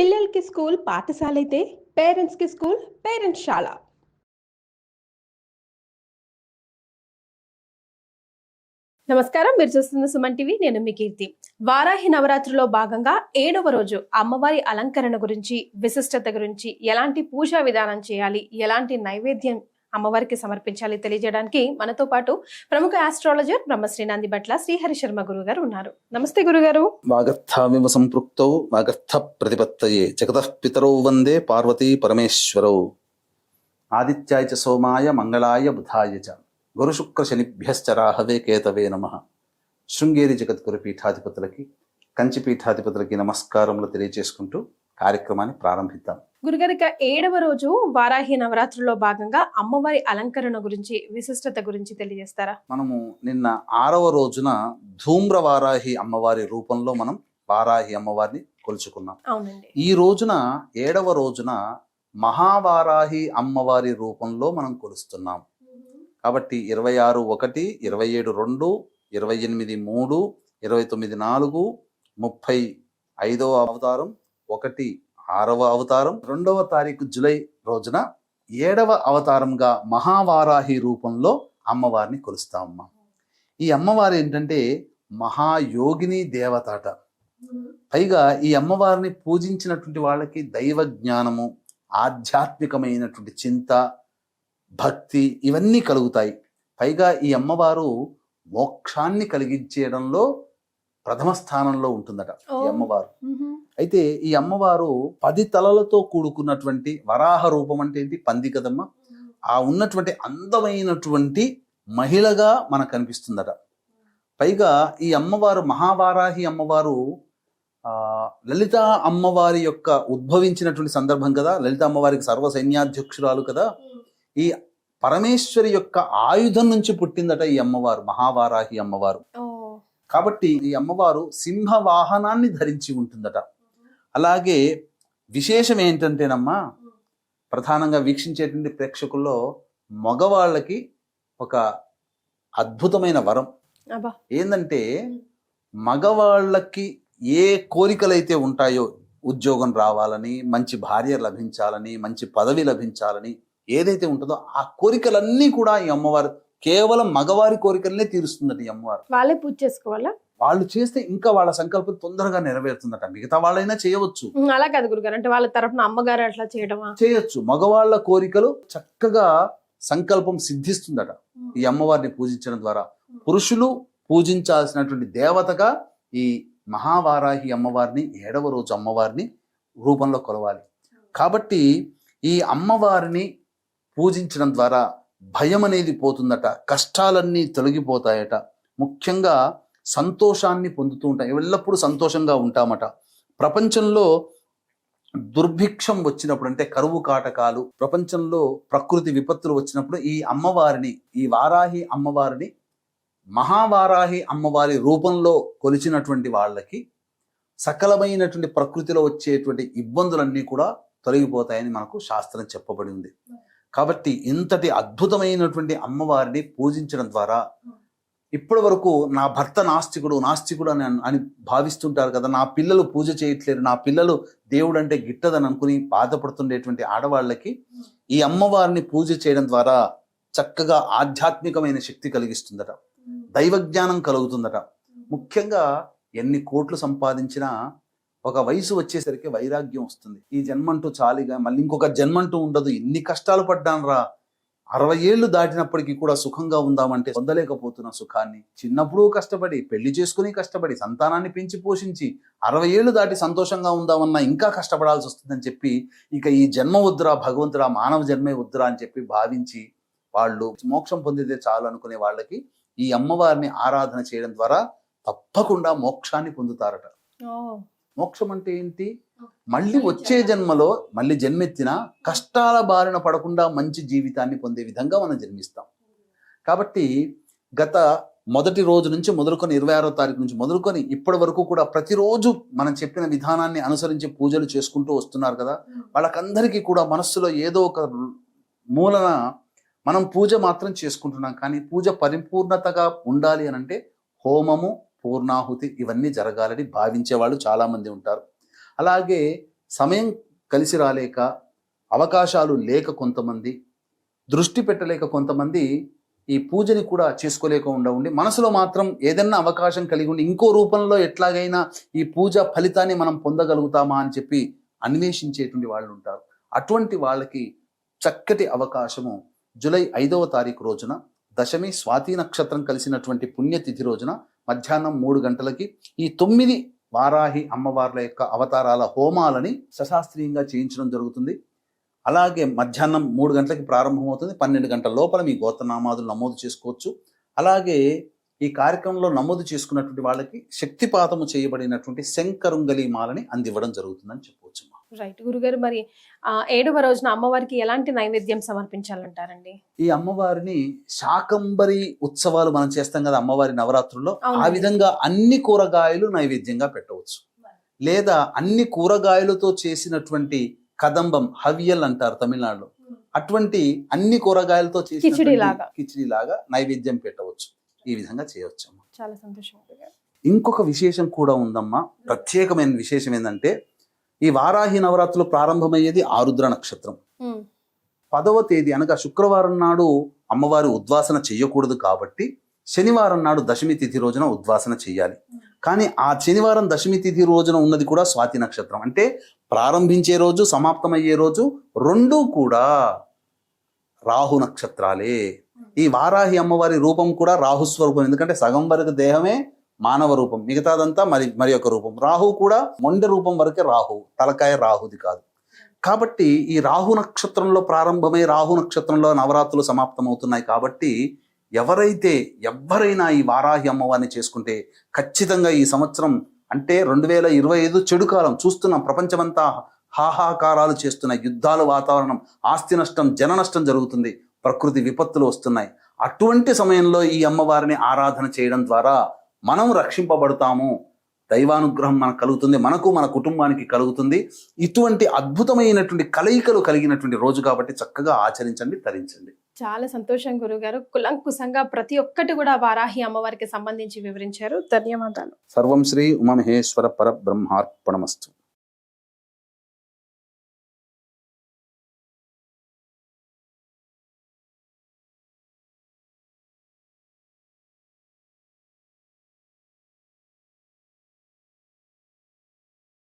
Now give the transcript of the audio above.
పిల్లలకి స్కూల్ పాఠశాల అయితే పేరెంట్స్కి స్కూల్ పేరెంట్స్ శాల. నమస్కారం, మీరు చూస్తున్న సుమన్ టీవీ. నేను మీ కీర్తి. వారాహి నవరాత్రిలో భాగంగా 7వ రోజు అమ్మవారి అలంకరణ గురించి, విశిష్టత గురించి, ఎలాంటి పూజా విధానం చేయాలి, ఎలాంటి నైవేద్యం అమ్మవారికి సమర్పించాలి తెలియజేయడానికి మనతో పాటు ప్రముఖ ఆస్ట్రాలజర్ బ్రహ్మశ్రీ నందిబట్ల శ్రీహరి శర్మ గురువు గారు ఉన్నారు. నమస్తే గురుగారు. వాగర్థామివ సంపృక్తౌ వాగర్థ ప్రతిపత్తయే జగతః పితరౌ వందే పార్వతీ పరమేశ్వరౌ. ఆదిత్యాయ చ సోమాయ మంగళాయ బుధాయ చ గురు శుక్ర శనిభ్యశ్చ రాహవే కేతవే నమః. శృంగేరి జగద్గురు పీఠాధిపతులకి, కంచి పీఠాధిపతులకి నమస్కారములు తెలియజేసుకుంటూ కార్యక్రమాన్ని ప్రారంభిద్దాం. గురుగారిక 7వ రోజు వారాహి నవరాత్రిలో భాగంగా అమ్మవారి అలంకరణ గురించి, విశిష్టత గురించి తెలియజేస్తారా? మనము నిన్న 6వ రోజున ధూమ్ర వారాహి అమ్మవారి రూపంలో మనం వారాహి అమ్మవారిని కొలుచుకున్నాం. అవునండి. ఈ రోజున 7వ రోజున మహావారాహి అమ్మవారి రూపంలో మనం కొలుస్తున్నాం. కాబట్టి 26/1, 27/2, 28/3, 29/4, 35వ అవతారం, 6వ అవతారం, 2వ తారీఖు జూలై రోజున 7వ అవతారంగా మహావారాహి రూపంలో అమ్మవారిని కొలుస్తామమ్మా. ఈ అమ్మవారు ఏంటంటే మహాయోగిని దేవతాట. పైగా ఈ అమ్మవారిని పూజించినటువంటి వాళ్ళకి దైవ జ్ఞానము, ఆధ్యాత్మికమైనటువంటి చింత, భక్తి ఇవన్నీ కలుగుతాయి. పైగా ఈ అమ్మవారు మోక్షాన్ని కలిగించేయడంలో ప్రథమ స్థానంలో ఉంటుందట ఈ అమ్మవారు. అయితే ఈ అమ్మవారు 10 తలలతో కూడుకున్నటువంటి వరాహ రూపం. అంటే ఏంటి? పంది కదమ్మా. ఆ ఉన్నటువంటి అందమైనటువంటి మహిళగా మనకు కనిపిస్తుందట. పైగా ఈ అమ్మవారు మహావారాహి అమ్మవారు లలిత అమ్మవారి యొక్క ఉద్భవించినటువంటి సందర్భం కదా. లలిత అమ్మవారికి సర్వ సైన్యాధ్యక్షురాలు కదా. ఈ పరమేశ్వరి యొక్క ఆయుధం నుంచి పుట్టిందట ఈ అమ్మవారు, మహావారాహి అమ్మవారు. కాబట్టి ఈ అమ్మవారు సింహ వాహనాన్ని ధరించి ఉంటుందట. అలాగే విశేషం ఏంటంటేనమ్మా, ప్రధానంగా వీక్షించేటువంటి ప్రేక్షకుల్లో మగవాళ్ళకి ఒక అద్భుతమైన వరం ఏంటంటే, మగవాళ్ళకి ఏ కోరికలైతే ఉంటాయో, ఉద్యోగం రావాలని, మంచి భార్య లభించాలని, మంచి పదవి లభించాలని ఏదైతే ఉంటుందో ఆ కోరికలన్నీ కూడా ఈ అమ్మవారు కేవలం మగవారి కోరికలనే తీరుస్తుందట ఈ అమ్మవారు. వాళ్ళే పూజ చేసుకోవాలా? వాళ్ళు చేస్తే ఇంకా వాళ్ళ సంకల్పం తొందరగా నెరవేరుతుందట. మిగతా వాళ్ళైనా చేయవచ్చు. అలా కాదు గురుగారు, అంటే వాళ్ళ తరఫున అమ్మగారు అట్లా చేయడమా? చేయొచ్చు. మగవాళ్ళ కోరికలు చక్కగా సంకల్పం సిద్ధిస్తుందట ఈ అమ్మవారిని పూజించడం ద్వారా. పురుషులు పూజించాల్సినటువంటి దేవతగా ఈ మహావారాహి అమ్మవారిని 7వ రోజు అమ్మవారిని రూపంలో కొలవాలి. కాబట్టి ఈ అమ్మవారిని పూజించడం ద్వారా భయం అనేది పోతుందట, కష్టాలన్నీ తొలగిపోతాయట, ముఖ్యంగా సంతోషాన్ని పొందుతూ ఉంటాం, ఎల్లప్పుడూ సంతోషంగా ఉంటామట. ప్రపంచంలో దుర్భిక్షం వచ్చినప్పుడు, అంటే కరువు కాటకాలు, ప్రపంచంలో ప్రకృతి విపత్తులు వచ్చినప్పుడు ఈ అమ్మవారిని, ఈ వారాహి అమ్మవారిని మహావారాహి అమ్మవారి రూపంలో కొలిచినటువంటి వాళ్ళకి సకలమైనటువంటి ప్రకృతిలో వచ్చేటువంటి ఇబ్బందులన్నీ కూడా తొలగిపోతాయని మనకు శాస్త్రం చెప్పబడి ఉంది. కాబట్టి ఇంతటి అద్భుతమైనటువంటి అమ్మవారిని పూజించడం ద్వారా, ఇప్పటి వరకు నా భర్త నాస్తికుడు అని భావిస్తుంటారు కదా, నా పిల్లలు పూజ చేయట్లేరు, నా పిల్లలు దేవుడు అంటే గిట్టదని అనుకుని బాధపడుతుండేటువంటి ఆడవాళ్ళకి ఈ అమ్మవారిని పూజ చేయడం ద్వారా చక్కగా ఆధ్యాత్మికమైన శక్తి కలిగిస్తుందట, దైవజ్ఞానం కలుగుతుందట. ముఖ్యంగా ఎన్ని కోట్లు సంపాదించినా ఒక వయసు వచ్చేసరికి వైరాగ్యం వస్తుంది. ఈ జన్మంటూ చాలిగా, మళ్ళీ ఇంకొక జన్మంటూ ఉండదు, ఎన్ని కష్టాలు పడ్డాను రా, 60 ఏళ్ళు దాటినప్పటికీ కూడా సుఖంగా ఉందామంటే పొందలేకపోతున్న సుఖాన్ని, చిన్నప్పుడు కష్టపడి పెళ్లి చేసుకుని కష్టపడి సంతానాన్ని పెంచి పోషించి 60 ఏళ్ళు దాటి సంతోషంగా ఉందామన్నా ఇంకా కష్టపడాల్సి వస్తుందని చెప్పి, ఇక ఈ జన్మ వద్దురా భగవంతుడా, మానవ జన్మే వద్దురా అని చెప్పి భావించి వాళ్ళు మోక్షం పొందితే చాలు అనుకునే వాళ్ళకి ఈ అమ్మవారిని ఆరాధన చేయడం ద్వారా తప్పకుండా మోక్షాన్ని పొందుతారట. మోక్షం అంటే ఏంటి? మళ్ళీ వచ్చే జన్మలో మళ్ళీ జన్మెత్తిన కష్టాల బారిన పడకుండా మంచి జీవితాన్ని పొందే విధంగా మనం జన్మిస్తాం. కాబట్టి గత మొదటి రోజు నుంచి మొదలుకొని 26వ తారీఖు నుంచి మొదలుకొని ఇప్పటి వరకు కూడా ప్రతిరోజు మనం చెప్పిన విధానాన్ని అనుసరించి పూజలు చేసుకుంటూ వస్తున్నారు కదా. వాళ్ళకందరికీ కూడా మనస్సులో ఏదో ఒక మూలన మనం పూజ మాత్రం చేసుకుంటున్నాం, కానీ పూజ పరిపూర్ణతగా ఉండాలి అని అంటే హోమము, పూర్ణాహుతి ఇవన్నీ జరగాలని భావించే వాళ్ళు చాలా మంది ఉంటారు. అలాగే సమయం కలిసి రాలేక, అవకాశాలు లేక కొంతమంది, దృష్టి పెట్టలేక కొంతమంది ఈ పూజని కూడా చేసుకోలేక ఉండి మనసులో మాత్రం ఏదన్నా అవకాశం కలిగి ఉండి ఇంకో రూపంలో ఎట్లాగైనా ఈ పూజ ఫలితాన్ని మనం పొందగలుగుతామా అని చెప్పి అన్వేషించేటువంటి వాళ్ళు ఉంటారు. అటువంటి వాళ్ళకి చక్కటి అవకాశము జూలై 5వ తారీఖు రోజున దశమి స్వాతి నక్షత్రం కలిసినటువంటి పుణ్యతిథి రోజున మధ్యాహ్నం 3 గంటలకి ఈ 9 వారాహి అమ్మవార్ల యొక్క అవతారాల హోమాలని సశాస్త్రీయంగా చేయించడం జరుగుతుంది. అలాగే మధ్యాహ్నం 3 గంటలకి ప్రారంభమవుతుంది. 12 గంటల లోపల మీ గోత్రనామాదులు నమోదు చేసుకోవచ్చు. అలాగే ఈ కార్యక్రమంలో నమోదు చేసుకున్నటువంటి వాళ్ళకి శక్తిపాతము చేయబడినటువంటి శంకరుంగలి మాలని అందివ్వడం జరుగుతుందని చెప్పవచ్చు. రైట్ గురుగారు, మరి 7వ రోజున అమ్మవారికి ఎలాంటి నైవేద్యం సమర్పించాలంటారండి? ఈ అమ్మవారిని శాకంబరి ఉత్సవాలు మనం చేస్తాం కదా అమ్మవారి నవరాత్రుల్లో, ఆ విధంగా అన్ని కూరగాయలు నైవేద్యంగా పెట్టవచ్చు. లేదా అన్ని కూరగాయలతో చేసినటువంటి కదంబం, హవియల్ అంటారు తమిళనాడులో, అటువంటి అన్ని కూరగాయలతో చేసిన కిచిడి లాగా నైవేద్యం పెట్టవచ్చు. ఈ విధంగా చేయవచ్చు. చాలా సంతోషం. ఇంకొక విశేషం కూడా ఉందమ్మా. ప్రత్యేకమైన విశేషం ఏంటంటే ఈ వారాహి నవరాత్రులు ప్రారంభమయ్యేది ఆరుద్ర నక్షత్రం. 10వ తేదీ అనగా శుక్రవారం నాడు అమ్మవారి ఉద్వాసన చెయ్యకూడదు కాబట్టి శనివారం నాడు దశమి తిథి రోజున ఉద్వాసన చెయ్యాలి. కానీ ఆ శనివారం దశమి తిథి రోజున ఉన్నది కూడా స్వాతి నక్షత్రం. అంటే ప్రారంభించే రోజు, సమాప్తమయ్యే రోజు రెండూ కూడా రాహు నక్షత్రాలే. ఈ వారాహి అమ్మవారి రూపం కూడా రాహుస్వరూపం. ఎందుకంటే సగం వరకు దేహమే మానవ రూపం, మిగతాదంతా మరి ఒక రూపం. రాహు కూడా మొండె రూపం వరకే రాహు, తలకాయ రాహుది కాదు. కాబట్టి ఈ రాహు నక్షత్రంలో ప్రారంభమై రాహు నక్షత్రంలో నవరాత్రులు సమాప్తమవుతున్నాయి. కాబట్టి ఎవరైనా ఈ వారాహి అమ్మవారిని చేసుకుంటే ఖచ్చితంగా ఈ సంవత్సరం అంటే 2025 చెడు కాలం చూస్తున్నాం. ప్రపంచమంతా హాహాకారాలు చేస్తున్నాయి, యుద్ధాల వాతావరణం, ఆస్తి నష్టం, జన నష్టం జరుగుతుంది, ప్రకృతి విపత్తులు వస్తున్నాయి. అటువంటి సమయంలో ఈ అమ్మవారిని ఆరాధన చేయడం ద్వారా మనం రక్షింపబడతాము, దైవానుగ్రహం మనకు కలుగుతుంది, మనకు మన కుటుంబానికి కలుగుతుంది. ఇటువంటి అద్భుతమైనటువంటి కలయికలు కలిగినటువంటి రోజు కాబట్టి చక్కగా ఆచరించండి, తరించండి. చాలా సంతోషం గురుగారు. కులంకుశంగా ప్రతి ఒక్కటి కూడా వారాహి అమ్మవారికి సంబంధించి వివరించారు. ధన్యవాదాలు. సర్వం శ్రీ ఉమామహేశ్వర పరబ్రహ్మార్పణమస్తు.